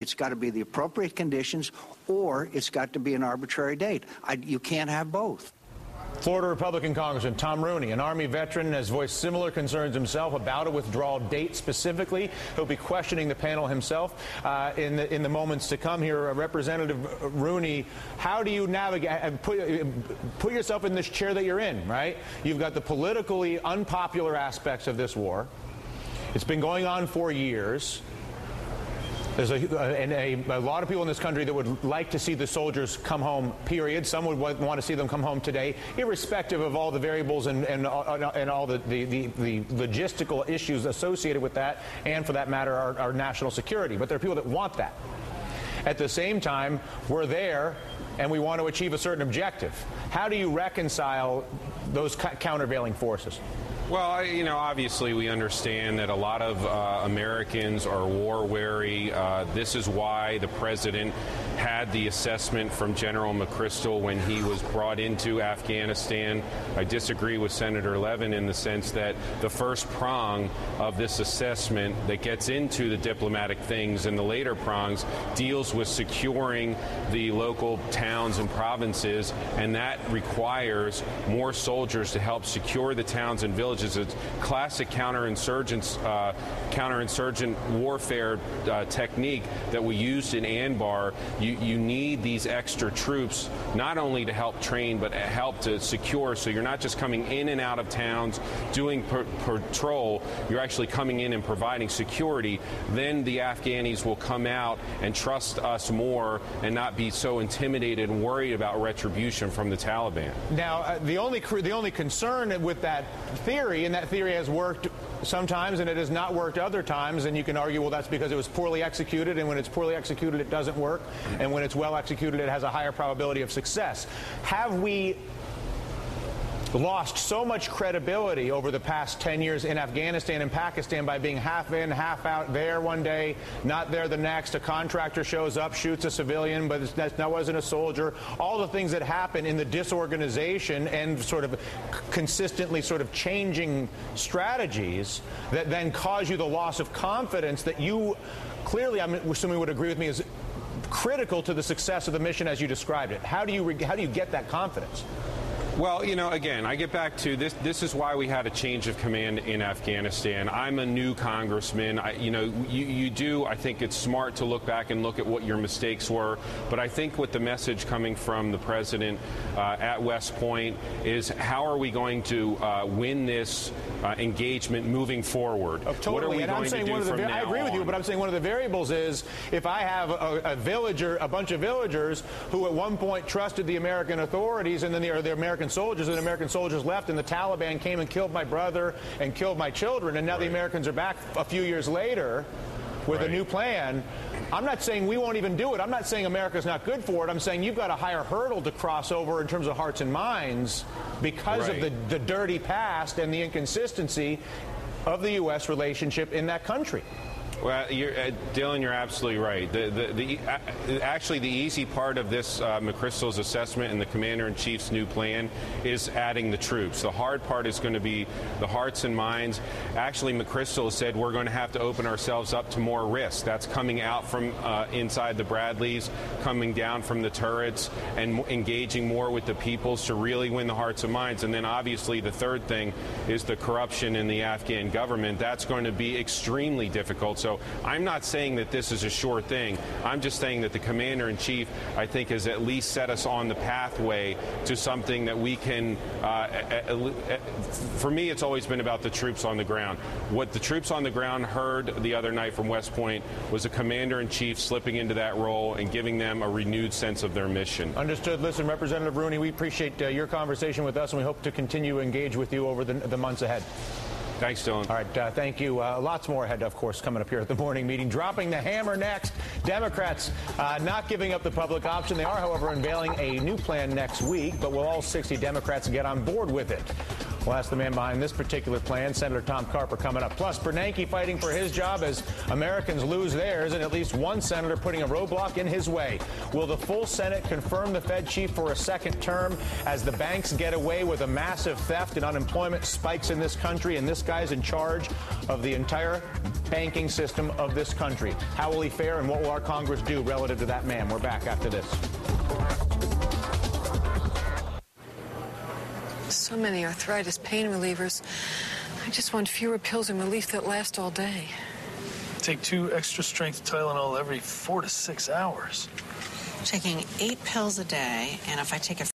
It's got to be the appropriate conditions, or it's got to be an arbitrary date. You can't have both. Florida Republican Congressman Tom Rooney, an Army veteran, has voiced similar concerns himself about a withdrawal date specifically. He'll be questioning the panel himself in the moments to come here. Representative Rooney, how do you navigate, put yourself in this chair that you're in, right? You've got the politically unpopular aspects of this war. It's been going on for years. There's a lot of people in this country that would like to see the soldiers come home, period. Some would want to see them come home today, irrespective of all the variables and all the logistical issues associated with that, and for that matter, our national security. But there are people that want that. At the same time, we're there, and we want to achieve a certain objective. How do you reconcile those countervailing forces? Well, obviously we understand that a lot of Americans are war weary. This is why the president had the assessment from General McChrystal when he was brought into Afghanistan. I disagree with Senator Levin in the sense that the first prong of this assessment that gets into the diplomatic things and the later prongs deals with securing the local towns and provinces, and that requires more soldiers to help secure the towns and villages. It's a classic counterinsurgent warfare technique that we used in Anbar. You need these extra troops not only to help train but help to secure, so you're not just coming in and out of towns doing patrol, you're actually coming in and providing security. Then the Afghanis will come out and trust us more and not be so intimidated and worried about retribution from the Taliban. Now, the only concern with that theory, and that theory has worked sometimes and it has not worked other times, and you can argue, well, that's because it was poorly executed, and when it's poorly executed it doesn't work, and when it's well executed it has a higher probability of success. Have we lost so much credibility over the past 10 years in Afghanistan and Pakistan by being half in, half out, there one day, not there the next? A contractor shows up, shoots a civilian, but that wasn't a soldier. All the things that happen in the disorganization and sort of consistently sort of changing strategies that then cause you the loss of confidence that you clearly, I'm assuming, would agree with me, is critical to the success of the mission as you described it. How do you get that confidence? Well, again, I get back to this. This is why we had a change of command in Afghanistan. I'm a new congressman. You do. I think it's smart to look back and look at what your mistakes were. But I think with the message coming from the president at West Point is how are we going to win this engagement moving forward? Totally. What are we and going to do from now I agree with you, but I'm saying one of the variables is if I have a bunch of villagers who at one point trusted the American authorities, and then the American soldiers, and the American soldiers left, and the Taliban came and killed my brother and killed my children, and now the Americans are back a few years later with a new plan. I'm not saying we won't even do it. I'm not saying America's not good for it. I'm saying you've got a higher hurdle to cross over in terms of hearts and minds because of the dirty past and the inconsistency of the U.S. relationship in that country. Well, Dylan, you're absolutely right. Actually, the easy part of this McChrystal's assessment and the Commander-in-Chief's new plan is adding the troops. The hard part is going to be the hearts and minds. Actually, McChrystal said we're going to have to open ourselves up to more risk. That's coming out from inside the Bradleys, coming down from the turrets, and engaging more with the peoples to really win the hearts and minds. And then, obviously, the third thing is the corruption in the Afghan government. That's going to be extremely difficult. So I'm not saying that this is a sure thing. I'm just saying that the Commander-in-Chief, I think, has at least set us on the pathway to something that we can, for me, it's always been about the troops on the ground. What the troops on the ground heard the other night from West Point was a Commander-in-Chief slipping into that role and giving them a renewed sense of their mission. Understood. Listen, Representative Rooney, we appreciate your conversation with us, and we hope to continue to engage with you over the months ahead. Thanks, Dylan. All right, thank you. Lots more ahead, of course, coming up here at the morning meeting. Dropping the hammer next. Democrats not giving up the public option. They are, however, unveiling a new plan next week, but will all 60 Democrats get on board with it? We'll ask the man behind this particular plan, Senator Tom Carper, coming up. Plus, Bernanke fighting for his job as Americans lose theirs, and at least one senator putting a roadblock in his way. Will the full Senate confirm the Fed chief for a second term as the banks get away with a massive theft and unemployment spikes in this country, and this guy's in charge of the entire banking system of this country? How will he fare, and what will our Congress do relative to that man? We're back after this. So many arthritis pain relievers. I just want fewer pills and relief that last all day. Take 2 extra strength Tylenol every 4 to 6 hours. Taking 8 pills a day, and if I take a